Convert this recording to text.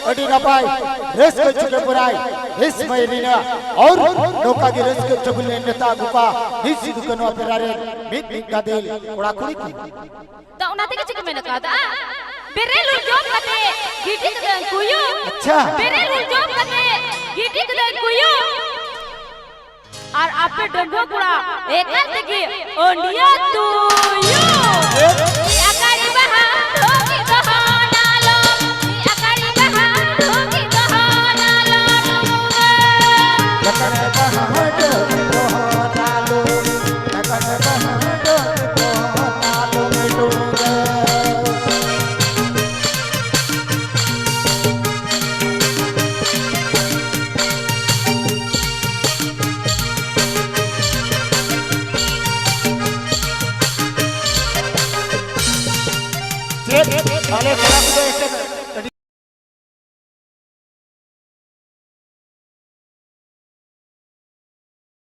अडी नपाय रेस के चुके पुराई इस महीने और नौका की रेस के चुगले नेता गुपा निसी दुकनो पेरारे मित मित का दिल उड़ा कुड़ी की तो उनाते के चुके में नका दा बेरेलु जॉब कते गिटी के कुयो अच्छा बेरेलु जॉब कते गिटी के कुयो और आपे डंडो कुड़ा एकर तकी ओंडिया तू यो आकारी बहा होगी बहाना लो आकारी बहा होगी बहाना लो लकड़ बहा बहाना लो लकड़ बहा लो मेटूगा তাহলে খেলা শুধু একটা